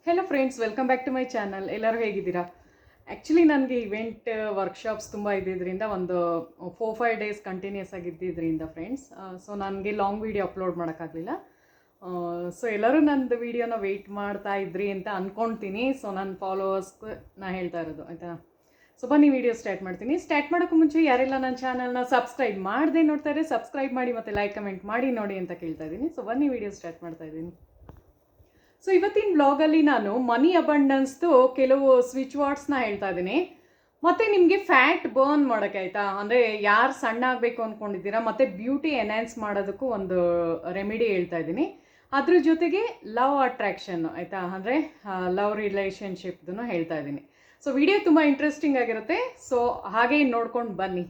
Hello friends, welcome back to my channel. ಎಲ್ಲರೂ ಹೇಗಿದ್ದೀರಾ? Actually ನನಗೆ ಇವೆಂಟ್ ವರ್ಕ್ಶಾಪ್ಸ್ ತುಂಬ ಇದ್ದಿದ್ದರಿಂದ ಒಂದು 4-5 ಡೇಸ್ ಕಂಟಿನ್ಯೂಸ್ ಆಗಿದ್ದಿದ್ದರಿಂದ ಫ್ರೆಂಡ್ಸ್, ಸೊ ನನಗೆ ಲಾಂಗ್ ವೀಡಿಯೋ ಅಪ್ಲೋಡ್ ಮಾಡೋಕ್ಕಾಗಲಿಲ್ಲ. ಸೊ ಎಲ್ಲರೂ ನಂದು ವೀಡಿಯೋನ ವೆಯ್ಟ್ ಮಾಡ್ತಾ ಇದ್ರಿ ಅಂತ ಅಂದ್ಕೊಳ್ತೀನಿ. ಸೊ ನನ್ನ ಫಾಲೋವರ್ಸ್ಗೆ ನಾ ಹೇಳ್ತಾ ಇರೋದು ಆಯಿತಾ. ಸೊ ಬನ್ನಿ ವಿಡಿಯೋ ಸ್ಟಾರ್ಟ್ ಮಾಡ್ತೀನಿ. ಸ್ಟಾರ್ಟ್ ಮಾಡೋಕ್ಕೂ ಮುಂಚೆ ಯಾರೆಲ್ಲ ನನ್ನ ಚಾನಲ್ನ ಸಬ್ಸ್ಕ್ರೈಬ್ ಮಾಡದೆ ನೋಡ್ತಾರೆ, ಸಬ್ಸ್ಕ್ರೈಬ್ ಮಾಡಿ ಮತ್ತು ಲೈಕ್ ಕಮೆಂಟ್ ಮಾಡಿ ನೋಡಿ ಅಂತ ಕೇಳ್ತಾ ಇದ್ದೀನಿ. ಸೊ ಬನ್ನಿ ವಿಡಿಯೋ ಸ್ಟಾರ್ಟ್ ಮಾಡ್ತಾ ಇದ್ದೀನಿ. ಸೊ ಇವತ್ತಿನ ಬ್ಲಾಗಲ್ಲಿ ನಾನು ಮನಿ ಅಬಂಡೆನ್ಸ್ದು ಕೆಲವು ಸ್ವಿಚ್ ವರ್ಡ್ಸ್ನ ಹೇಳ್ತಾ ಇದ್ದೀನಿ. ಮತ್ತು ನಿಮಗೆ ಫ್ಯಾಟ್ ಬರ್ನ್ ಮಾಡೋಕ್ಕೆ ಆಯಿತಾ, ಅಂದರೆ ಯಾರು ಸಣ್ಣ ಆಗಬೇಕು ಅಂದ್ಕೊಂಡಿದ್ದೀರಾ ಮತ್ತು ಬ್ಯೂಟಿ ಎನ್ಹ್ಯಾನ್ಸ್ ಮಾಡೋದಕ್ಕೂ ಒಂದು ರೆಮಿಡಿ ಹೇಳ್ತಾ ಇದ್ದೀನಿ. ಅದ್ರ ಜೊತೆಗೆ ಲವ್ ಅಟ್ರಾಕ್ಷನ್ ಆಯಿತಾ, ಅಂದರೆ ಲವ್ ರಿಲೇಷನ್ಶಿಪ್ದು ಹೇಳ್ತಾ ಇದ್ದೀನಿ. ಸೊ ವಿಡಿಯೋ ತುಂಬ ಇಂಟ್ರೆಸ್ಟಿಂಗ್ ಆಗಿರುತ್ತೆ. ಸೊ ಹಾಗೆ ನೋಡ್ಕೊಂಡು ಬನ್ನಿ.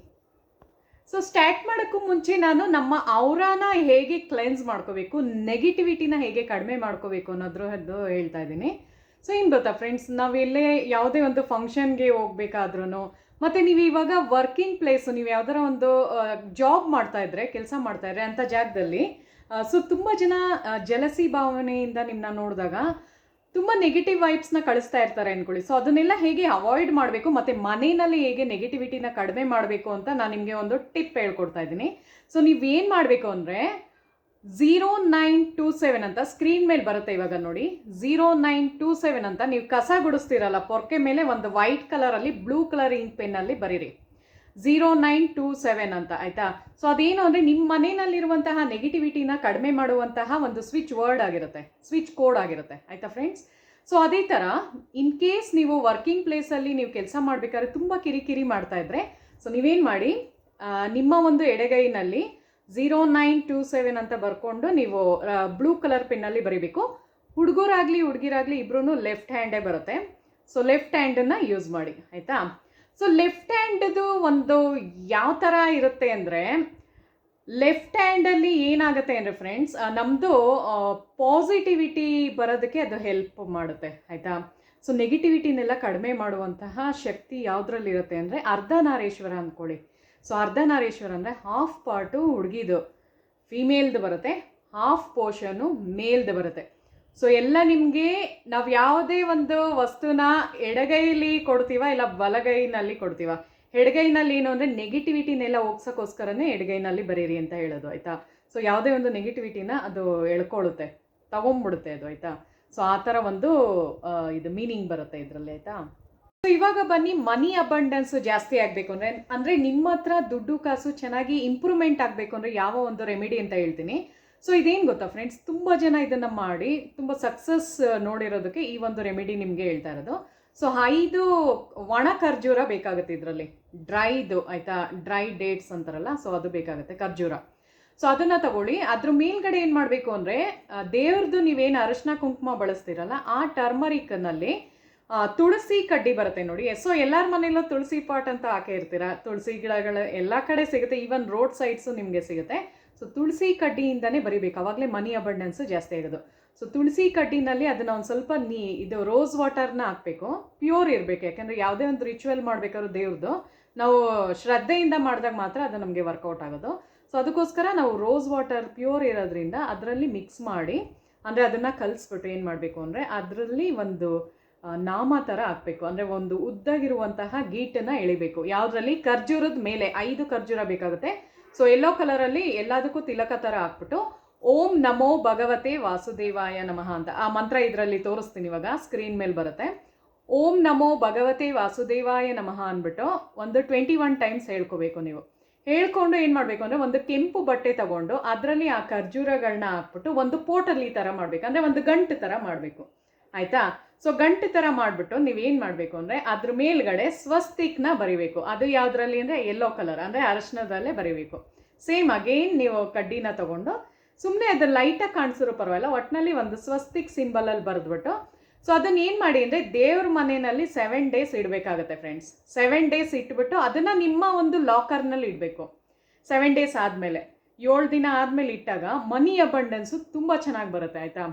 ಸೊ ಸ್ಟಾರ್ಟ್ ಮಾಡೋಕ್ಕೂ ಮುಂಚೆ ನಾನು ನಮ್ಮ ಔರಾನ ಹೇಗೆ ಕ್ಲೆನ್ಸ್ ಮಾಡ್ಕೋಬೇಕು, ನೆಗೆಟಿವಿಟಿನ ಹೇಗೆ ಕಡಿಮೆ ಮಾಡ್ಕೋಬೇಕು ಅನ್ನೋದ್ರದ್ದು ಹೇಳ್ತಾ ಇದ್ದೀನಿ. ಸೊ ಏನು ಗೊತ್ತಾ ಫ್ರೆಂಡ್ಸ್, ನಾವೆಲ್ಲೇ ಯಾವುದೇ ಒಂದು ಫಂಕ್ಷನ್ಗೆ ಹೋಗ್ಬೇಕಾದ್ರೂ ಮತ್ತು ನೀವು ಇವಾಗ ವರ್ಕಿಂಗ್ ಪ್ಲೇಸು, ನೀವು ಯಾವ್ದಾರ ಒಂದು ಜಾಬ್ ಮಾಡ್ತಾಯಿದ್ರೆ, ಕೆಲಸ ಮಾಡ್ತಾಯಿದ್ರೆ ಅಂಥ ಜಾಗದಲ್ಲಿ ಸೊ ತುಂಬ ಜನ ಜಲಸಿ ಭಾವನೆಯಿಂದ ನಿಮ್ಮನ್ನ ನೋಡಿದಾಗ ತುಂಬ ನೆಗೆಟಿವ್ ವೈಬ್ಸ್ನ ಕಳಿಸ್ತಾ ಇರ್ತಾರೆ ಅಂದ್ಕೊಳ್ಳಿ. ಸೊ ಅದನ್ನೆಲ್ಲ ಹೇಗೆ ಅವಾಯ್ಡ್ ಮಾಡಬೇಕು ಮತ್ತು ಮನೆಯಲ್ಲಿ ಹೇಗೆ ನೆಗೆಟಿವಿಟಿನ ಕಡಿಮೆ ಮಾಡಬೇಕು ಅಂತ ನಾನು ನಿಮಗೆ ಒಂದು ಟಿಪ್ ಹೇಳ್ಕೊಡ್ತಾ ಇದ್ದೀನಿ. ಸೊ ನೀವೇನು ಮಾಡಬೇಕು ಅಂದರೆ 0927 ಅಂತ ಸ್ಕ್ರೀನ್ ಮೇಲೆ ಬರುತ್ತೆ ಇವಾಗ ನೋಡಿ. 0927 ಅಂತ ನೀವು ಕಸ ಗುಡಿಸ್ತೀರಲ್ಲ ಪೊರ್ಕೆ ಮೇಲೆ, ಒಂದು ವೈಟ್ ಕಲರಲ್ಲಿ ಬ್ಲೂ ಕಲರ್ ಇಂಕ್ ಪೆನ್ನಲ್ಲಿ ಬರೀರಿ 0927 ಅಂತ ಆಯಿತಾ. ಸೊ ಅದೇನು ಅಂದರೆ ನಿಮ್ಮ ಮನೆಯಲ್ಲಿರುವಂತಹ ನೆಗೆಟಿವಿಟಿನ ಕಡಿಮೆ ಮಾಡುವಂತಹ ಒಂದು ಸ್ವಿಚ್ ವರ್ಡ್ ಆಗಿರುತ್ತೆ, ಸ್ವಿಚ್ ಕೋಡ್ ಆಗಿರುತ್ತೆ ಆಯಿತಾ ಫ್ರೆಂಡ್ಸ್. ಸೊ ಅದೇ ಥರ ಇನ್ ಕೇಸ್ ನೀವು ವರ್ಕಿಂಗ್ ಪ್ಲೇಸಲ್ಲಿ ನೀವು ಕೆಲಸ ಮಾಡಬೇಕಾದ್ರೆ ತುಂಬ ಕಿರಿಕಿರಿ ಮಾಡ್ತಾಯಿದ್ರೆ, ಸೊ ನೀವೇನು ಮಾಡಿ, ನಿಮ್ಮ ಒಂದು ಎಡಗೈನಲ್ಲಿ 0927 ಅಂತ ಬರ್ಕೊಂಡು ನೀವು ಬ್ಲೂ ಕಲರ್ ಪೆನ್ನಲ್ಲಿ ಬರೀಬೇಕು. ಹುಡುಗರಾಗಲಿ ಹುಡುಗಿರಾಗಲಿ ಇಬ್ಬರೂ ಲೆಫ್ಟ್ ಹ್ಯಾಂಡೇ ಬರುತ್ತೆ. ಸೊ ಲೆಫ್ಟ್ ಹ್ಯಾಂಡನ್ನು ಯೂಸ್ ಮಾಡಿ ಆಯಿತಾ. ಸೊ ಲೆಫ್ಟ್ ಹ್ಯಾಂಡದು ಒಂದು ಯಾವ ಥರ ಇರುತ್ತೆ ಅಂದರೆ, ಲೆಫ್ಟ್ ಹ್ಯಾಂಡಲ್ಲಿ ಏನಾಗುತ್ತೆ ಅಂದರೆ ಫ್ರೆಂಡ್ಸ್, ನಮ್ಮದು ಪಾಸಿಟಿವಿಟಿ ಬರೋದಕ್ಕೆ ಅದು ಹೆಲ್ಪ್ ಮಾಡುತ್ತೆ ಆಯಿತಾ. ಸೊ ನೆಗೆಟಿವಿಟಿನೆಲ್ಲ ಕಡಿಮೆ ಮಾಡುವಂತಹ ಶಕ್ತಿ ಯಾವುದ್ರಲ್ಲಿರುತ್ತೆ ಅಂದರೆ ಅರ್ಧನಾರೀಶ್ವರ ಅಂದ್ಕೊಳ್ಳಿ. ಸೊ ಅರ್ಧನಾರೀಶ್ವರ ಅಂದರೆ ಹಾಫ್ ಪಾರ್ಟು ಹುಡುಗಿದು ಫೀಮೇಲ್ದು ಬರುತ್ತೆ, ಹಾಫ್ ಪೋರ್ಷನು ಮೇಲ್ದು ಬರುತ್ತೆ. ಸೊ ಎಲ್ಲ ನಿಮಗೆ ನಾವು ಯಾವುದೇ ಒಂದು ವಸ್ತುನ ಎಡಗೈಲಿ ಕೊಡ್ತೀವ ಇಲ್ಲ ಬಲಗೈನಲ್ಲಿ ಕೊಡ್ತೀವ, ಎಡಗೈನಲ್ಲಿ ಏನು ಅಂದರೆ ನೆಗೆಟಿವಿಟಿನೆಲ್ಲ ಹೋಗ್ಸೋಕ್ಕೋಸ್ಕರನೇ ಎಡಗೈನಲ್ಲಿ ಬರೀರಿ ಅಂತ ಹೇಳೋದು ಆಯಿತಾ. ಸೊ ಯಾವುದೇ ಒಂದು ನೆಗೆಟಿವಿಟಿನ ಅದು ಎಳ್ಕೊಳ್ಳುತ್ತೆ, ತಗೊಂಡ್ಬಿಡುತ್ತೆ ಅದು ಆಯಿತಾ. ಸೊ ಆ ಥರ ಒಂದು ಇದು ಮೀನಿಂಗ್ ಬರುತ್ತೆ ಇದರಲ್ಲಿ ಆಯಿತಾ. ಸೊ ಇವಾಗ ಬನ್ನಿ, ಮನಿ ಅಬಂಡೆನ್ಸ್ ಜಾಸ್ತಿ ಆಗಬೇಕು ಅಂದರೆ ನಿಮ್ಮ ಹತ್ರ ದುಡ್ಡು ಕಾಸು ಚೆನ್ನಾಗಿ ಇಂಪ್ರೂವ್ಮೆಂಟ್ ಆಗಬೇಕು ಅಂದರೆ ಯಾವ ಒಂದು ರೆಮಿಡಿ ಅಂತ ಹೇಳ್ತೀನಿ. ಸೊ ಇದೇನು ಗೊತ್ತಾ ಫ್ರೆಂಡ್ಸ್, ತುಂಬ ಜನ ಇದನ್ನು ಮಾಡಿ ತುಂಬ ಸಕ್ಸಸ್ ನೋಡಿರೋದಕ್ಕೆ ಈ ಒಂದು ರೆಮಿಡಿ ನಿಮಗೆ ಹೇಳ್ತಾ ಇರೋದು. ಸೊ 5 ಒಣ ಖರ್ಜೂರ ಬೇಕಾಗುತ್ತೆ ಇದರಲ್ಲಿ, ಡ್ರೈದು ಆಯಿತಾ, ಡ್ರೈ ಡೇಟ್ಸ್ ಅಂತಾರಲ್ಲ, ಸೊ ಅದು ಬೇಕಾಗುತ್ತೆ ಖರ್ಜೂರ. ಸೊ ಅದನ್ನು ತಗೊಳ್ಳಿ. ಅದ್ರ ಮೇಲ್ಗಡೆ ಏನು ಮಾಡಬೇಕು ಅಂದರೆ, ದೇವ್ರದ್ದು ನೀವೇನು ಅರಿಶಿನ ಕುಂಕುಮ ಬಳಸ್ತೀರಲ್ಲ ಆ ಟರ್ಮರಿಕ್ನಲ್ಲಿ ತುಳಸಿ ಕಡ್ಡಿ ಬರುತ್ತೆ ನೋಡಿ. ಸೊ ಎಲ್ಲರ ಮನೆಯಲ್ಲೂ ತುಳಸಿ ಪಾಟ್ ಅಂತ ಹಾಕೇ ಇರ್ತೀರ, ತುಳಸಿ ಗಿಡಗಳು ಎಲ್ಲ ಕಡೆ ಸಿಗುತ್ತೆ, ಈವನ್ ರೋಡ್ ಸೈಡ್ಸು ನಿಮಗೆ ಸಿಗುತ್ತೆ. ಸೊ ತುಳಸಿ ಕಡ್ಡಿಯಿಂದನೇ ಬರಿಬೇಕು, ಆವಾಗಲೇ ಮನಿ ಅಬಂಡೆನ್ಸು ಜಾಸ್ತಿ ಆಗೋದು. ಸೊ ತುಳಸಿ ಕಡ್ಡಿನಲ್ಲಿ ಅದನ್ನು ಒಂದು ಸ್ವಲ್ಪ ಇದು ರೋಸ್ ವಾಟರ್ನ ಹಾಕಬೇಕು, ಪ್ಯೂರ್ ಇರಬೇಕು. ಯಾಕೆಂದರೆ ಯಾವುದೇ ಒಂದು ರಿಚುವಲ್ ಮಾಡಬೇಕಾದ್ರೂ ದೇವ್ರದ್ದು ನಾವು ಶ್ರದ್ಧೆಯಿಂದ ಮಾಡಿದಾಗ ಮಾತ್ರ ಅದು ನಮಗೆ ವರ್ಕೌಟ್ ಆಗೋದು. ಸೊ ಅದಕ್ಕೋಸ್ಕರ ನಾವು ರೋಸ್ ವಾಟರ್ ಪ್ಯೂರ್ ಇರೋದ್ರಿಂದ ಅದರಲ್ಲಿ ಮಿಕ್ಸ್ ಮಾಡಿ, ಅಂದರೆ ಅದನ್ನು ಕಲಿಸ್ಬಿಟ್ಟು ಏನು ಮಾಡಬೇಕು ಅಂದರೆ ಅದರಲ್ಲಿ ಒಂದು ನಾಮ ಥರ ಹಾಕಬೇಕು, ಅಂದರೆ ಒಂದು ಉದ್ದಾಗಿರುವಂತಹ ಗೀಟನ್ನು ಎಳಿಬೇಕು. ಯಾವುದರಲ್ಲಿ? ಖರ್ಜೂರದ ಮೇಲೆ 5 ಖರ್ಜೂರ ಬೇಕಾಗುತ್ತೆ. ಸೊ ಯೆಲ್ಲೋ ಕಲರಲ್ಲಿ ಎಲ್ಲದಕ್ಕೂ ತಿಲಕ ಥರ ಹಾಕ್ಬಿಟ್ಟು ಓಂ ನಮೋ ಭಗವತೆ ವಾಸುದೇವಾಯ ನಮಃ ಅಂತ ಆ ಮಂತ್ರ ಇದರಲ್ಲಿ ತೋರಿಸ್ತೀನಿ ಇವಾಗ, ಸ್ಕ್ರೀನ್ ಮೇಲೆ ಬರುತ್ತೆ. ಓಂ ನಮೋ ಭಗವತೆ ವಾಸುದೇವಾಯ ನಮಃ ಅಂದ್ಬಿಟ್ಟು ಒಂದು 21 ಟೈಮ್ಸ್ ಹೇಳ್ಕೋಬೇಕು ನೀವು. ಹೇಳ್ಕೊಂಡು ಏನು ಮಾಡಬೇಕು ಅಂದರೆ ಒಂದು ಕೆಂಪು ಬಟ್ಟೆ ತಗೊಂಡು ಅದರಲ್ಲಿ ಆ ಖರ್ಜೂರಗಳನ್ನ ಹಾಕ್ಬಿಟ್ಟು ಒಂದು ಪೋಟಲ್ಲಿ ಥರ ಮಾಡಬೇಕು, ಅಂದರೆ ಒಂದು ಗಂಟು ಥರ ಮಾಡಬೇಕು ಆಯಿತಾ. ಸೊ ಗಂಟು ಥರ ಮಾಡಿಬಿಟ್ಟು ನೀವೇನು ಮಾಡಬೇಕು ಅಂದರೆ ಅದ್ರ ಮೇಲ್ಗಡೆ ಸ್ವಸ್ತಿಕ್ನ ಬರಿಬೇಕು. ಅದು ಯಾವುದರಲ್ಲಿ ಅಂದರೆ ಯೆಲ್ಲೋ ಕಲರ್, ಅಂದರೆ ಅರಶಿನದಲ್ಲೇ ಬರಿಬೇಕು. ಸೇಮ್ ಅಗೇನ್ ನೀವು ಕಡ್ಡಿನ ತೊಗೊಂಡು ಸುಮ್ಮನೆ ಅದು ಲೈಟಾಗಿ ಕಾಣಿಸಿರೋ ಪರವಾಗಿಲ್ಲ, ಒಟ್ಟಿನಲ್ಲಿ ಒಂದು ಸ್ವಸ್ತಿಕ್ ಸಿಂಬಲಲ್ಲಿ ಬರೆದ್ಬಿಟ್ಟು, ಸೊ ಅದನ್ನು ಏನು ಮಾಡಿ ಅಂದರೆ ದೇವ್ರ ಮನೆಯಲ್ಲಿ 7 ಡೇಸ್ ಇಡಬೇಕಾಗತ್ತೆ ಫ್ರೆಂಡ್ಸ್. 7 ಡೇಸ್ ಇಟ್ಬಿಟ್ಟು ಅದನ್ನು ನಿಮ್ಮ ಒಂದು ಲಾಕರ್ನಲ್ಲಿ ಇಡಬೇಕು. 7 ಡೇಸ್ ಆದಮೇಲೆ 7 ದಿನ ಆದಮೇಲೆ ಇಟ್ಟಾಗ ಮನಿ ಅಬಂಡೆನ್ಸು ತುಂಬ ಚೆನ್ನಾಗಿ ಬರುತ್ತೆ ಆಯಿತಾ.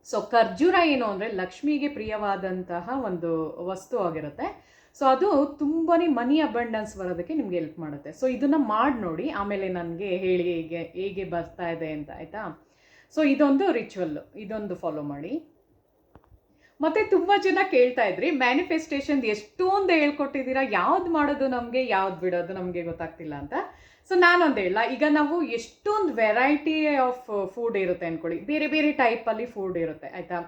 ಸೊ ಖರ್ಜೂರ ಏನು ಅಂದರೆ ಲಕ್ಷ್ಮಿಗೆ ಪ್ರಿಯವಾದಂತಹ ಒಂದು ವಸ್ತು ಆಗಿರುತ್ತೆ. ಸೊ ಅದು ತುಂಬಾ ಮನಿ ಅಬಂಡೆನ್ಸ್ ಬರೋದಕ್ಕೆ ನಿಮ್ಗೆ ಹೆಲ್ಪ್ ಮಾಡುತ್ತೆ. ಸೊ ಇದನ್ನು ಮಾಡಿ ನೋಡಿ, ಆಮೇಲೆ ನನಗೆ ಹೇಳಿ ಹೇಗೆ ಬರ್ತಾ ಇದೆ ಅಂತ ಆಯಿತಾ. ಸೊ ಇದೊಂದು ರಿಚುವಲ್ಲು, ಇದೊಂದು ಫಾಲೋ ಮಾಡಿ. ಮತ್ತು ತುಂಬ ಜನ ಕೇಳ್ತಾ ಇದ್ರಿ ಮ್ಯಾನಿಫೆಸ್ಟೇಷನ್ ಎಷ್ಟೊಂದು ಹೇಳ್ಕೊಟ್ಟಿದ್ದೀರಾ, ಯಾವ್ದು ಮಾಡೋದು ನಮಗೆ, ಯಾವ್ದು ಬಿಡೋದು ನಮಗೆ ಗೊತ್ತಾಗ್ತಿಲ್ಲ ಅಂತ. ಸೊ ನಾನೊಂದು ಹೇಳ, ಈಗ ನಾವು ಎಷ್ಟೊಂದು ವೆರೈಟಿ ಆಫ್ ಫುಡ್ ಇರುತ್ತೆ ಅಂದ್ಕೊಳ್ಳಿ, ಬೇರೆ ಬೇರೆ ಟೈಪಲ್ಲಿ ಫುಡ್ ಇರುತ್ತೆ ಆಯಿತಾ.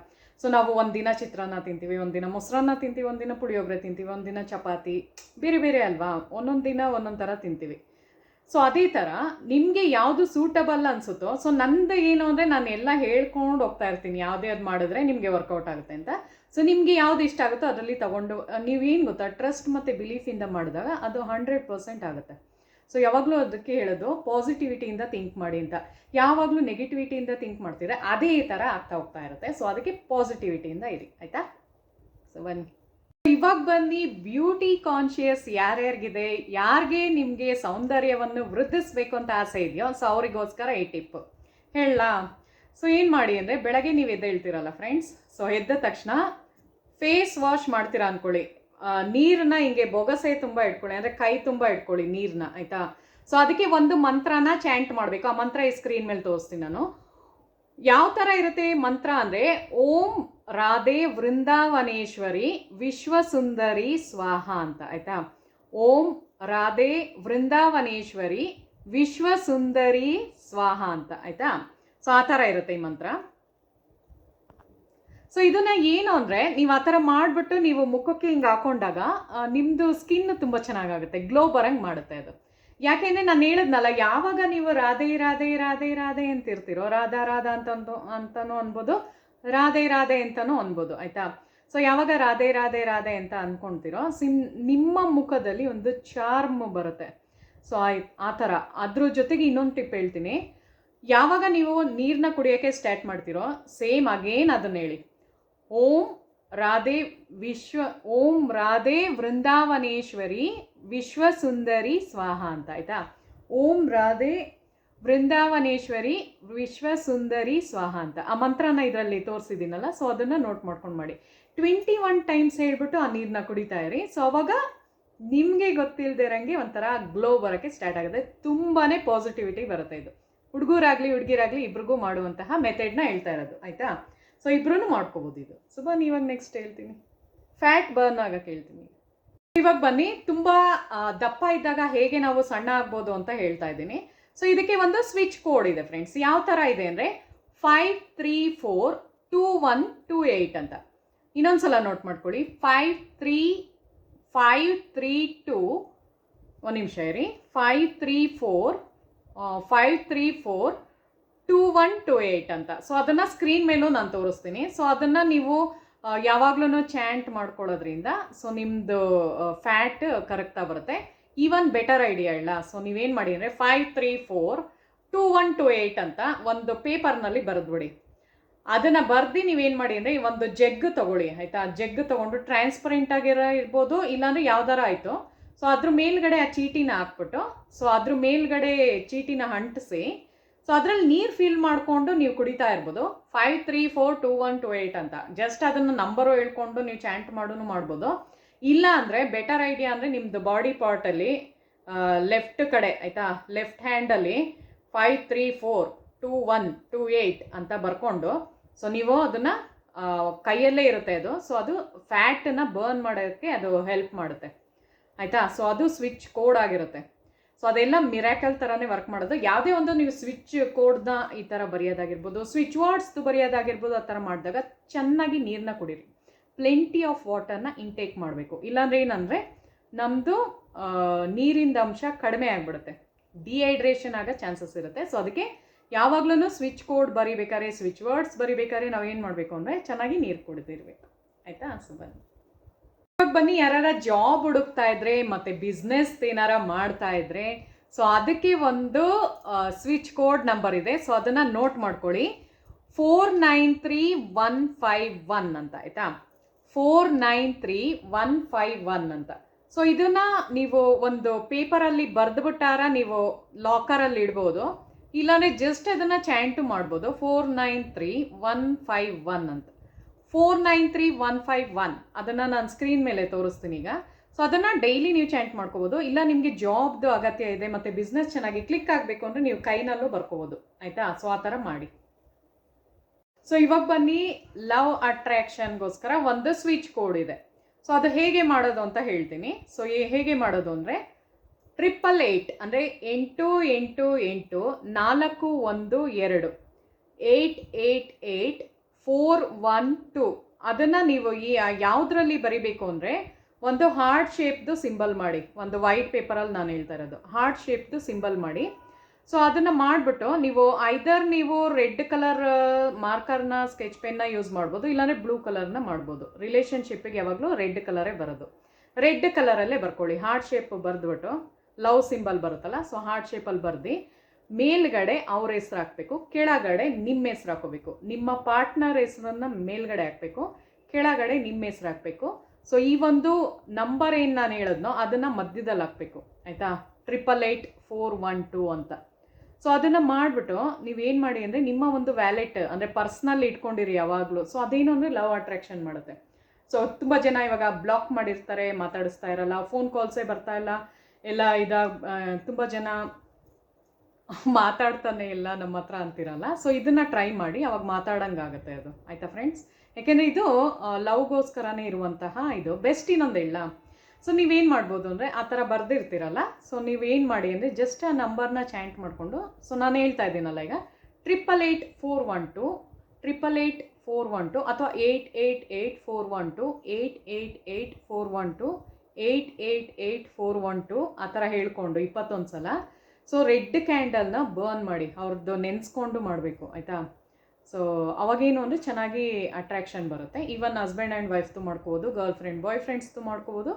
ಸೊ ನಾವು ಒಂದಿನ ಚಿತ್ರಾನ್ನ ತಿಂತೀವಿ, ಒಂದಿನ ಮೊಸರನ್ನ ತಿಂತೀವಿ, ಒಂದಿನ ಪುಳಿಯೋಗರೆ ತಿಂತೀವಿ, ಒಂದಿನ ಚಪಾತಿ, ಬೇರೆ ಬೇರೆ ಅಲ್ವಾ, ಒಂದೊಂದು ದಿನ ಒಂದೊಂದು ಥರ ತಿಂತೀವಿ. ಸೊ ಅದೇ ಥರ ನಿಮಗೆ ಯಾವುದು ಸೂಟಬಲ್ ಅನಿಸುತ್ತೋ, ಸೊ ನಂದು ಏನು ಅಂದರೆ ನಾನು ಎಲ್ಲ ಹೇಳ್ಕೊಂಡು ಹೋಗ್ತಾ ಇರ್ತೀನಿ, ಯಾವುದೇ ಅದು ಮಾಡಿದ್ರೆ ನಿಮಗೆ ವರ್ಕೌಟ್ ಆಗುತ್ತೆ ಅಂತ. ಸೊ ನಿಮಗೆ ಯಾವುದು ಇಷ್ಟ ಆಗುತ್ತೋ ಅದರಲ್ಲಿ ತೊಗೊಂಡು ನೀವೇನು ಗೊತ್ತಾ, ಟ್ರಸ್ಟ್ ಮತ್ತು ಬಿಲೀಫಿಂದ ಮಾಡಿದಾಗ ಅದು 100% ಆಗುತ್ತೆ. ಸೊ ಯಾವಾಗಲೂ ಅದಕ್ಕೆ ಹೇಳೋದು ಪಾಸಿಟಿವಿಟಿಯಿಂದ ಥಿಂಕ್ ಮಾಡಿ ಅಂತ. ಯಾವಾಗಲೂ ನೆಗೆಟಿವಿಟಿಯಿಂದ ಥಿಂಕ್ ಮಾಡ್ತಿದ್ರೆ ಅದೇ ಥರ ಆಗ್ತಾ ಹೋಗ್ತಾ ಇರುತ್ತೆ. ಸೊ ಅದಕ್ಕೆ ಪಾಸಿಟಿವಿಟಿಯಿಂದ ಇರಿ ಆಯಿತಾ. ಸೊ ಬನ್ನಿ ಇವಾಗ ಬನ್ನಿ, ಬ್ಯೂಟಿ ಕಾನ್ಷಿಯಸ್ ಯಾರ್ಯಾರಿಗಿದೆ, ಯಾರಿಗೆ ನಿಮಗೆ ಸೌಂದರ್ಯವನ್ನು ವೃದ್ಧಿಸಬೇಕು ಅಂತ ಆಸೆ ಇದೆಯೋ, ಸೊ ಅವರಿಗೋಸ್ಕರ ಈ ಟಿಪ್ ಹೇಳ. ಸೊ ಏನು ಮಾಡಿ ಅಂದರೆ, ಬೆಳಗ್ಗೆ ನೀವು ಎದ್ದೇಳ್ತೀರಲ್ಲ ಫ್ರೆಂಡ್ಸ್, ಸೊ ಎದ್ದ ತಕ್ಷಣ ಫೇಸ್ ವಾಶ್ ಮಾಡ್ತೀರಾ ಅಂದ್ಕೊಳ್ಳಿ, ನೀರನ್ನ ಹಿಂಗೆ ಬೊಗಸೆ ತುಂಬ ಇಟ್ಕೊಳ್ಳಿ, ಅಂದರೆ ಕೈ ತುಂಬ ಇಟ್ಕೊಳ್ಳಿ ನೀರನ್ನ ಆಯಿತಾ. ಸೊ ಅದಕ್ಕೆ ಒಂದು ಮಂತ್ರನ ಚಾಂಟ್ ಮಾಡಬೇಕು. ಆ ಮಂತ್ರ ಈ ಸ್ಕ್ರೀನ್ ಮೇಲೆ ತೋರಿಸ್ತೀನಿ ನಾನು. ಯಾವ ಥರ ಇರುತ್ತೆ ಮಂತ್ರ ಅಂದರೆ, ಓಂ ರಾಧೆ ವೃಂದಾವನೇಶ್ವರಿ ವಿಶ್ವಸುಂದರಿ ಸ್ವಾಹ ಅಂತ ಆಯಿತಾ. ಓಂ ರಾಧೆ ವೃಂದಾವನೇಶ್ವರಿ ವಿಶ್ವಸುಂದರಿ ಸ್ವಾಹ ಅಂತ ಆಯಿತಾ. ಸೊ ಆ ಥರ ಇರುತ್ತೆ ಈ ಮಂತ್ರ. ಸೊ ಇದನ್ನು ಏನು ಅಂದರೆ, ನೀವು ಆ ಥರ ಮಾಡಿಬಿಟ್ಟು ನೀವು ಮುಖಕ್ಕೆ ಹಿಂಗೆ ಹಾಕೊಂಡಾಗ ನಿಮ್ಮದು ಸ್ಕಿನ್ ತುಂಬ ಚೆನ್ನಾಗಾಗುತ್ತೆ, ಗ್ಲೋ ಬರಂಗೆ ಮಾಡುತ್ತೆ ಅದು. ಯಾಕೆಂದರೆ ನಾನು ಹೇಳಿದ್ನಲ್ಲ, ಯಾವಾಗ ನೀವು ರಾಧೆ ರಾಧೆ ರಾಧೆ ರಾಧೆ ಅಂತಿರ್ತೀರೋ, ರಾಧಾ ರಾಧಾ ಅಂತನೂ ಅನ್ಬೋದು, ರಾಧೆ ರಾಧೆ ಅಂತನೂ ಅನ್ಬೋದು ಆಯಿತಾ. ಸೊ ಯಾವಾಗ ರಾಧೆ ರಾಧೆ ರಾಧೆ ಅಂತ ಅಂದ್ಕೊಳ್ತೀರೋ, ನಿಮ್ಮ ಮುಖದಲ್ಲಿ ಒಂದು ಚಾರ್ಮ್ ಬರುತ್ತೆ. ಸೊ ಆ ಥರ. ಅದ್ರ ಜೊತೆಗೆ ಇನ್ನೊಂದು ಟಿಪ್ ಹೇಳ್ತೀನಿ. ಯಾವಾಗ ನೀವು ನೀರನ್ನ ಕುಡಿಯೋಕ್ಕೆ ಸ್ಟಾರ್ಟ್ ಮಾಡ್ತೀರೋ, ಸೇಮ್ ಅಗೇನ್ ಅದನ್ನು ಹೇಳಿ, ಓಂ ರಾಧೆ ವೃಂದಾವನೇಶ್ವರಿ ವಿಶ್ವಸುಂದರಿ ಸ್ವಾಹ ಅಂತ ಆಯಿತಾ. ಓಂ ರಾಧೆ ವೃಂದಾವನೇಶ್ವರಿ ವಿಶ್ವಸುಂದರಿ ಸ್ವಾಹ ಅಂತ ಆ ಮಂತ್ರನ ಇದರಲ್ಲಿ ತೋರಿಸಿದ್ದೀನಲ್ಲ. ಸೊ ಅದನ್ನು ನೋಟ್ ಮಾಡ್ಕೊಂಡು ಮಾಡಿ. 21 ಟೈಮ್ಸ್ ಹೇಳ್ಬಿಟ್ಟು ಆ ನೀರನ್ನ ಕುಡಿತಾ ಇರಿ. ಸೊ ಅವಾಗ ನಿಮಗೆ ಗೊತ್ತಿಲ್ಲದಿರಂಗೆ ಒಂಥರ ಗ್ಲೋ ಬರೋಕ್ಕೆ ಸ್ಟಾರ್ಟ್ ಆಗುತ್ತೆ. ತುಂಬಾ ಪಾಸಿಟಿವಿಟಿ ಬರುತ್ತೆ. ಇದು ಹುಡುಗರಾಗಲಿ ಹುಡುಗಿರಾಗಲಿ ಇಬ್ರಿಗೂ ಮಾಡುವಂತಹ ಮೆಥಡ್ನ ಹೇಳ್ತಾ ಇರೋದು ಆಯಿತಾ. ಸೊ ಇಬ್ಬರೂ ಮಾಡ್ಕೋಬೋದು ಇದು. ಸೊ ಬನ್ನಿ ಇವಾಗ ನೆಕ್ಸ್ಟ್ ಹೇಳ್ತೀನಿ, ಫ್ಯಾಟ್ ಬರ್ನ್ ಆಗಕ್ಕೆ ಹೇಳ್ತೀನಿ. ಇವಾಗ ಬನ್ನಿ, ತುಂಬ ದಪ್ಪ ಇದ್ದಾಗ ಹೇಗೆ ನಾವು ಸಣ್ಣ ಆಗ್ಬೋದು ಅಂತ ಹೇಳ್ತಾ ಇದ್ದೀನಿ. ಸೊ ಇದಕ್ಕೆ ಒಂದು ಸ್ವಿಚ್ ಕೋಡ್ ಇದೆ ಫ್ರೆಂಡ್ಸ್. ಯಾವ ಥರ ಇದೆ ಅಂದರೆ 53422128 ಅಂತ. ಇನ್ನೊಂದ್ಸಲ ನೋಟ್ ಮಾಡ್ಕೊಳ್ಳಿ, 532 ಒಂದು ನಿಮಿಷ ಇರಿ, 5342128 ಅಂತ. ಸೊ ಅದನ್ನು ಸ್ಕ್ರೀನ್ ಮೇಲೂ ನಾನು ತೋರಿಸ್ತೀನಿ. ಸೊ ಅದನ್ನು ನೀವು ಯಾವಾಗಲೂ ಚಾಂಟ್ ಮಾಡ್ಕೊಳ್ಳೋದ್ರಿಂದ ಸೊ ನಿಮ್ಮದು ಫ್ಯಾಟ್ ಕರಗ್ತಾ ಬರುತ್ತೆ. ಈವನ್ ಬೆಟರ್ ಐಡಿಯಾ ಇಲ್ಲ. ಸೊ ನೀವೇನು ಮಾಡಿ ಅಂದರೆ 5342128 ಅಂತ ಒಂದು ಪೇಪರ್ನಲ್ಲಿ ಬರೆದ್ಬಿಡಿ. ಅದನ್ನು ಬರ್ದು ನೀವೇನು ಮಾಡಿ ಅಂದರೆ ಒಂದು ಜಗ್ ತೊಗೊಳ್ಳಿ ಆಯಿತಾ. ಜಗ್ ತೊಗೊಂಡು ಟ್ರಾನ್ಸ್ಪರೆಂಟ್ ಆಗಿರೋ ಇರ್ಬೋದು, ಇಲ್ಲಾಂದರೆ ಯಾವ್ದಾರ ಆಯಿತು. ಸೊ ಅದ್ರ ಮೇಲ್ಗಡೆ ಆ ಚೀಟಿನ ಹಾಕ್ಬಿಟ್ಟು, ಸೊ ಅದ್ರ ಮೇಲ್ಗಡೆ ಚೀಟಿನ ಅಂಟಿಸಿ, ಸೊ ಅದರಲ್ಲಿ ನೀರು ಫಿಲ್ ಮಾಡಿಕೊಂಡು ನೀವು ಕುಡಿತಾ ಇರ್ಬೋದು. 5342128 ಅಂತ ಜಸ್ಟ್ ಅದನ್ನು ನಂಬರು ಹೇಳ್ಕೊಂಡು ನೀವು ಚಾಂಟ್ ಮಾಡ್ಬೋದು. ಇಲ್ಲ ಅಂದರೆ ಬೆಟರ್ ಐಡಿಯಾ ಅಂದರೆ ನಿಮ್ಮದು ಬಾಡಿ ಪಾರ್ಟಲ್ಲಿ ಲೆಫ್ಟ್ ಕಡೆ ಆಯಿತಾ, ಲೆಫ್ಟ್ ಹ್ಯಾಂಡಲ್ಲಿ 5342128 ಅಂತ ಬರ್ಕೊಂಡು, ಸೊ ನೀವು ಅದನ್ನು ಕೈಯಲ್ಲೇ ಇರುತ್ತೆ ಅದು. ಸೊ ಅದು ಫ್ಯಾಟನ್ನು ಬರ್ನ್ ಮಾಡೋಕ್ಕೆ ಅದು ಹೆಲ್ಪ್ ಮಾಡುತ್ತೆ ಆಯಿತಾ. ಸೊ ಅದು ಸ್ವಿಚ್ ಕೋಡ್ ಆಗಿರುತ್ತೆ. ಸೊ ಅದೆಲ್ಲ ಮಿರಾಕಲ್ ಥರನೇ ವರ್ಕ್ ಮಾಡೋದು. ಯಾವುದೇ ಒಂದು ನೀವು ಸ್ವಿಚ್ ಕೋಡ್ನ ಈ ಥರ ಬರೆಯೋದಾಗಿರ್ಬೋದು, ಸ್ವಿಚ್ ವರ್ಡ್ಸ್ದು ಬರೆಯೋದಾಗಿರ್ಬೋದು, ಆ ಥರ ಮಾಡಿದಾಗ ಚೆನ್ನಾಗಿ ನೀರನ್ನ ಕುಡೀರಿ. ಪ್ಲೆಂಟಿ ಆಫ್ ವಾಟರ್ನ ಇಂಟೇಕ್ ಮಾಡಬೇಕು. ಇಲ್ಲಾಂದರೆ ಏನಂದರೆ ನಮ್ಮದು ನೀರಿನ ಅಂಶ ಕಡಿಮೆ ಆಗಿಬಿಡುತ್ತೆ, ಡಿಹೈಡ್ರೇಷನ್ ಆಗೋ ಚಾನ್ಸಸ್ ಇರುತ್ತೆ. ಸೊ ಅದಕ್ಕೆ ಯಾವಾಗಲೂ ಸ್ವಿಚ್ ಕೋಡ್ ಬರಿಬೇಕಾದ್ರೆ, ಸ್ವಿಚ್ ವರ್ಡ್ಸ್ ಬರಿಬೇಕಾದ್ರೆ ನಾವು ಏನು ಮಾಡಬೇಕು ಅಂದರೆ ಚೆನ್ನಾಗಿ ನೀರು ಕುಡಿದಿರ್ಬೇಕು ಆಯಿತಾ. ಸೊ ಬನ್ನಿ, ಯಾರ ಜಾಬ್ ಹುಡುಕ್ತಾ ಇದ್ರೆ ಮತ್ತು ಬಿಸ್ನೆಸ್ ಏನಾರ ಮಾಡ್ತಾ ಇದ್ರೆ, ಸೊ ಅದಕ್ಕೆ ಒಂದು ಸ್ವಿಚ್ ಕೋಡ್ ನಂಬರ್ ಇದೆ. ಸೊ ಅದನ್ನು ನೋಟ್ ಮಾಡ್ಕೊಳ್ಳಿ, 493151 ಅಂತ ಆಯಿತಾ. 493151 ಅಂತ. ಸೊ ಇದನ್ನು ನೀವು ಒಂದು ಪೇಪರಲ್ಲಿ ಬರೆದುಬಿಟ್ಟಾರ ನೀವು ಲಾಕರಲ್ಲಿ ಇಡ್ಬೋದು, ಇಲ್ಲಾಂದರೆ ಜಸ್ಟ್ ಅದನ್ನು ಚಾಂಟು ಮಾಡ್ಬೋದು. 493151 ಅಂತ, 493151 ಅದನ್ನು ನಾನು ಸ್ಕ್ರೀನ್ ಮೇಲೆ ತೋರಿಸ್ತೀನಿ ಈಗ. ಸೊ ಅದನ್ನು ಡೈಲಿ ನೀವು ಚಾಂಟ್ ಮಾಡ್ಕೋಬೋದು. ಇಲ್ಲ ನಿಮಗೆ ಜಾಬ್ದು ಅಗತ್ಯ ಇದೆ ಮತ್ತು ಬಿಸ್ನೆಸ್ ಚೆನ್ನಾಗಿ ಕ್ಲಿಕ್ ಆಗಬೇಕು ಅಂದರೆ ನೀವು ಕೈನಲ್ಲೂ ಬರ್ಕೋಬೋದು ಆಯಿತಾ. ಸೊ ಆ ಥರ ಮಾಡಿ. ಸೊ ಇವಾಗ ಬನ್ನಿ ಲವ್ ಅಟ್ರಾಕ್ಷನ್ಗೋಸ್ಕರ ಒಂದು ಸ್ವಿಚ್ ಕೋಡ್ ಇದೆ. ಸೊ ಅದು ಹೇಗೆ ಮಾಡೋದು ಅಂತ ಹೇಳ್ತೀನಿ. ಸೊ ಹೇಗೆ ಮಾಡೋದು ಅಂದರೆ 888 ಅಂದರೆ 888 412 ಅದನ್ನು ನೀವು ಯಾವುದರಲ್ಲಿ ಬರಿಬೇಕು ಅಂದರೆ ಒಂದು ಹಾರ್ಟ್ ಶೇಪ್ದು ಸಿಂಬಲ್ ಮಾಡಿ, ಒಂದು ವೈಟ್ ಪೇಪರಲ್ಲಿ ನಾನು ಹೇಳ್ತಾ ಇರೋದು ಹಾರ್ಟ್ ಶೇಪ್ದು ಸಿಂಬಲ್ ಮಾಡಿ. ಸೊ ಅದನ್ನು ಮಾಡಿಬಿಟ್ಟು ನೀವು ರೆಡ್ ಕಲರ್ ಮಾರ್ಕರ್ನ ಸ್ಕೆಚ್ ಪೆನ್ನ ಯೂಸ್ ಮಾಡ್ಬೋದು, ಇಲ್ಲಾಂದರೆ ಬ್ಲೂ ಕಲರ್ನ ಮಾಡ್ಬೋದು. ರಿಲೇಷನ್ಶಿಪ್ಪಿಗೆ ಯಾವಾಗಲೂ ರೆಡ್ ಕಲರೇ ಬರೋದು. ರೆಡ್ ಕಲರಲ್ಲೇ ಬರ್ಕೊಳ್ಳಿ. ಹಾರ್ಟ್ ಶೇಪ್ ಬರೆದ್ಬಿಟ್ಟು ಲವ್ ಸಿಂಬಲ್ ಬರುತ್ತಲ್ಲ, ಸೊ ಹಾರ್ಟ್ ಶೇಪಲ್ಲಿ ಬರ್ದು ಮೇಲ್ಗಡೆ ಅವ್ರ ಹೆಸ್ರು ಹಾಕಬೇಕು, ಕೆಳಗಡೆ ನಿಮ್ಮ ಹೆಸ್ರು ಹಾಕೋಬೇಕು. ನಿಮ್ಮ ಪಾರ್ಟ್ನರ್ ಹೆಸ್ರನ್ನ ಮೇಲ್ಗಡೆ ಹಾಕಬೇಕು, ಕೆಳಗಡೆ ನಿಮ್ಮ ಹೆಸ್ರು ಹಾಕಬೇಕು. ಸೊ ಈ ಒಂದು ನಂಬರ್ ಏನು ನಾನು ಹೇಳಿದ್ನೋ ಅದನ್ನು ಮಧ್ಯದಲ್ಲಿ ಹಾಕಬೇಕು, ಆಯಿತಾ? 888412 ಅಂತ. ಸೊ ಅದನ್ನು ಮಾಡಿಬಿಟ್ಟು ನೀವೇನು ಮಾಡಿ ಅಂದರೆ ನಿಮ್ಮ ಒಂದು ವ್ಯಾಲೆಟ್ ಅಂದರೆ ಪರ್ಸ್ನಲ್ ಇಟ್ಕೊಂಡಿರಿ ಯಾವಾಗಲೂ. ಸೊ ಅದೇನು ಅಂದರೆ ಲವ್ ಅಟ್ರಾಕ್ಷನ್ ಮಾಡುತ್ತೆ. ಸೊ ತುಂಬ ಜನ ಇವಾಗ ಬ್ಲಾಕ್ ಮಾಡಿರ್ತಾರೆ, ಮಾತಾಡಿಸ್ತಾ ಇರಲ್ಲ, ಫೋನ್ ಕಾಲ್ಸೇ ಬರ್ತಾ ಇಲ್ಲ, ಎಲ್ಲ ತುಂಬ ಜನ ಮಾತಾಡ್ತಾನೆ ಇಲ್ಲ ನಮ್ಮ ಹತ್ರ ಅಂತಿರಲ್ಲ. ಸೊ ಇದನ್ನು ಟ್ರೈ ಮಾಡಿ, ಅವಾಗ ಮಾತಾಡೋಂಗಾಗುತ್ತೆ ಅದು, ಆಯಿತಾ ಫ್ರೆಂಡ್ಸ್? ಯಾಕೆಂದರೆ ಇದು ಲವ್ಗೋಸ್ಕರನೇ ಇರುವಂತಹ ಇದು ಬೆಸ್ಟ್. ಇನ್ನೊಂದು ಹೇಳ, ಸೊ ನೀವೇನು ಮಾಡ್ಬೋದು ಅಂದರೆ ಆ ಥರ ಬರೆದಿರ್ತೀರಲ್ಲ, ಸೊ ನೀವೇನು ಮಾಡಿ ಅಂದರೆ ಜಸ್ಟ್ ಆ ನಂಬರ್ನ ಚಾಂಟ್ ಮಾಡಿಕೊಂಡು, ಸೊ ನಾನು ಹೇಳ್ತಾ ಇದ್ದೀನಲ್ಲ ಈಗ 888412 ಅಥವಾ 888412 888412 ಆ ಥರ ಹೇಳ್ಕೊಂಡು 21 ಸಲ. ಸೊ ರೆಡ್ ಕ್ಯಾಂಡಲ್ನ ಬರ್ನ್ ಮಾಡಿ, ಅವ್ರದ್ದು ನೆನೆಸ್ಕೊಂಡು ಮಾಡಬೇಕು, ಆಯಿತಾ? ಸೊ ಅವಾಗೇನು ಅಂದರೆ ಚೆನ್ನಾಗಿ ಅಟ್ರಾಕ್ಷನ್ ಬರುತ್ತೆ. ಈವನ್ ಹಸ್ಬೆಂಡ್ ಆ್ಯಂಡ್ ವೈಫ್ದು ಮಾಡ್ಕೋಬೋದು, ಗರ್ಲ್ ಫ್ರೆಂಡ್ ಬಾಯ್ ಫ್ರೆಂಡ್ಸ್ದು ಮಾಡ್ಕೋಬೋದು.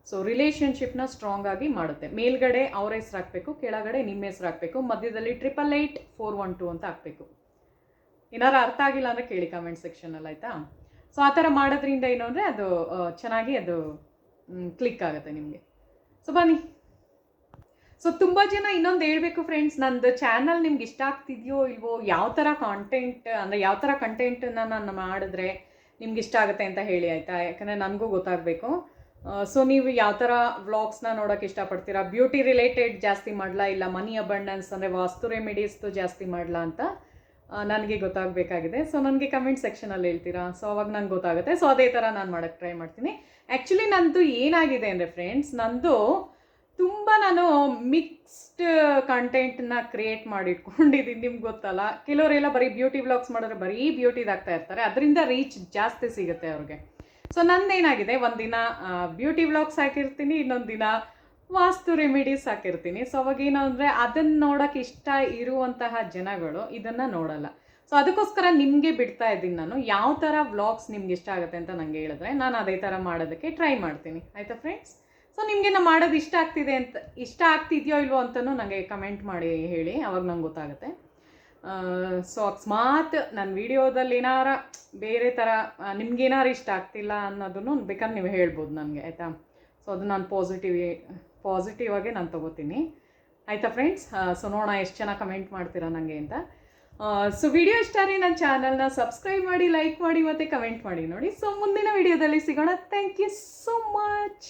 ಸೊ ರಿಲೇಷನ್ಶಿಪ್ನ ಸ್ಟ್ರಾಂಗ್ ಆಗಿ ಮಾಡುತ್ತೆ. ಮೇಲ್ಗಡೆ ಅವ್ರ ಹೆಸ್ರು ಹಾಕಬೇಕು, ಕೆಳಗಡೆ ನಿಮ್ಮ ಹೆಸ್ರು ಹಾಕಬೇಕು, ಮಧ್ಯದಲ್ಲಿ 888412 ಅಂತ ಹಾಕಬೇಕು. ಏನಾರು ಅರ್ಥ ಆಗಿಲ್ಲ ಅಂದರೆ ಕೇಳಿ ಕಮೆಂಟ್ ಸೆಕ್ಷನಲ್ಲಿ, ಆಯಿತಾ? ಸೊ ಆ ಥರ ಮಾಡೋದ್ರಿಂದ ಏನು ಅಂದರೆ ಅದು ಚೆನ್ನಾಗಿ ಅದು ಕ್ಲಿಕ್ ಆಗುತ್ತೆ ನಿಮಗೆ. ಸೊ ಬನ್ನಿ. ಸೊ ತುಂಬ ಜನ ಇನ್ನೊಂದು ಹೇಳಬೇಕು ಫ್ರೆಂಡ್ಸ್, ನಂದು ಚಾನಲ್ ನಿಮ್ಗೆ ಇಷ್ಟ ಆಗ್ತಿದೆಯೋ ಇಲ್ವೋ, ಯಾವ ಥರ ಕಾಂಟೆಂಟ್ ಅಂದರೆ ಯಾವ ಥರ ಕಂಟೆಂಟನ್ನು ನಾನು ಮಾಡಿದ್ರೆ ನಿಮ್ಗೆ ಇಷ್ಟ ಆಗುತ್ತೆ ಅಂತ ಹೇಳಿ, ಆಯಿತಾ? ಯಾಕಂದರೆ ನನಗೂ ಗೊತ್ತಾಗಬೇಕು. ಸೊ ನೀವು ಯಾವ ಥರ ವ್ಲಾಗ್ಸ್ನ ನೋಡೋಕ್ಕೆ ಇಷ್ಟಪಡ್ತೀರಾ? ಬ್ಯೂಟಿ ರಿಲೇಟೆಡ್ ಜಾಸ್ತಿ ಮಾಡಲಾ, ಇಲ್ಲ ಮನಿ ಅಬಂಡೆನ್ಸ್ ಅಂದರೆ ವಾಸ್ತು ರೆಮಿಡೀಸ್ದು ಜಾಸ್ತಿ ಮಾಡಲಾ ಅಂತ ನನಗೆ ಗೊತ್ತಾಗಬೇಕಾಗಿದೆ. ಸೊ ನನಗೆ ಕಮೆಂಟ್ ಸೆಕ್ಷನಲ್ಲಿ ಹೇಳ್ತೀರಾ, ಸೊ ಅವಾಗ ನಂಗೆ ಗೊತ್ತಾಗುತ್ತೆ. ಸೊ ಅದೇ ಥರ ನಾನು ಮಾಡೋಕ್ಕೆ ಟ್ರೈ ಮಾಡ್ತೀನಿ. ಆ್ಯಕ್ಚುಲಿ ನಂದು ಏನಾಗಿದೆ ಅಂದರೆ ಫ್ರೆಂಡ್ಸ್, ನಾನು ಮಿಕ್ಸ್ಡ್ ಕಂಟೆಂಟ್ನ ಕ್ರಿಯೇಟ್ ಮಾಡಿಟ್ಕೊಂಡಿದ್ದೀನಿ. ನಿಮ್ಗೆ ಗೊತ್ತಲ್ಲ, ಕೆಲವರೆಲ್ಲ ಬರೀ ಬ್ಯೂಟಿ ವ್ಲಾಗ್ಸ್ ಮಾಡಿದ್ರೆ ಬರೀ ಬ್ಯೂಟಿದಾಗ್ತಾ ಇರ್ತಾರೆ, ಅದರಿಂದ ರೀಚ್ ಜಾಸ್ತಿ ಸಿಗುತ್ತೆ ಅವ್ರಿಗೆ. ಸೊ ನಂದೇನಾಗಿದೆ, ಒಂದಿನ ಬ್ಯೂಟಿ ವ್ಲಾಗ್ಸ್ ಹಾಕಿರ್ತೀನಿ, ಇನ್ನೊಂದು ದಿನ ವಾಸ್ತು ರೆಮಿಡೀಸ್ ಹಾಕಿರ್ತೀನಿ. ಸೊ ಅವಾಗೇನು ಅಂದರೆ ಅದನ್ನು ನೋಡೋಕ್ಕೆ ಇಷ್ಟ ಇರುವಂತಹ ಜನಗಳು ಇದನ್ನು ನೋಡಲ್ಲ. ಸೊ ಅದಕ್ಕೋಸ್ಕರ ನಿಮಗೆ ಬಿಡ್ತಾ ಇದ್ದೀನಿ ನಾನು. ಯಾವ ಥರ ವ್ಲಾಗ್ಸ್ ನಿಮ್ಗೆ ಇಷ್ಟ ಆಗುತ್ತೆ ಅಂತ ನನಗೆ ಹೇಳಿದ್ರೆ ನಾನು ಅದೇ ಥರ ಮಾಡೋದಕ್ಕೆ ಟ್ರೈ ಮಾಡ್ತೀನಿ, ಆಯಿತಾ ಫ್ರೆಂಡ್ಸ್? ಸೊ ನಿಮಗೆ ನಾನು ಮಾಡೋದು ಇಷ್ಟ ಆಗ್ತಿದೆಯೋ ಇಲ್ವೋ ಅಂತಲೂ ನನಗೆ ಕಮೆಂಟ್ ಮಾಡಿ ಹೇಳಿ, ಅವಾಗ ನಂಗೆ ಗೊತ್ತಾಗುತ್ತೆ. ಸೊ ಅಕಸ್ಮಾತ್ ನನ್ನ ವೀಡಿಯೋದಲ್ಲಿ ಏನಾರ ಬೇರೆ ಥರ ನಿಮ್ಗೇನಾರು ಇಷ್ಟ ಆಗ್ತಿಲ್ಲ ಅನ್ನೋದನ್ನು ಬೇಕಾದ್ರೆ ನೀವು ಹೇಳ್ಬೋದು ನನಗೆ, ಆಯಿತಾ? ಸೊ ಅದು ನಾನು ಪಾಸಿಟಿವ್ ಆಗಿ ನಾನು ತೊಗೋತೀನಿ, ಆಯಿತಾ ಫ್ರೆಂಡ್ಸ್? ಸೊ ನೋಡೋಣ ಎಷ್ಟು ಚೆನ್ನಾಗಿ ಕಮೆಂಟ್ ಮಾಡ್ತೀರಾ ನನಗೆ ಅಂತ. ಸೊ ವಿಡಿಯೋ ಇಷ್ಟ ರೀ, ನನ್ನ ಚಾನಲ್ನ ಸಬ್ಸ್ಕ್ರೈಬ್ ಮಾಡಿ, ಲೈಕ್ ಮಾಡಿ ಮತ್ತು ಕಮೆಂಟ್ ಮಾಡಿ ನೋಡಿ. ಸೊ ಮುಂದಿನ ವಿಡಿಯೋದಲ್ಲಿ ಸಿಗೋಣ. Thank you so much.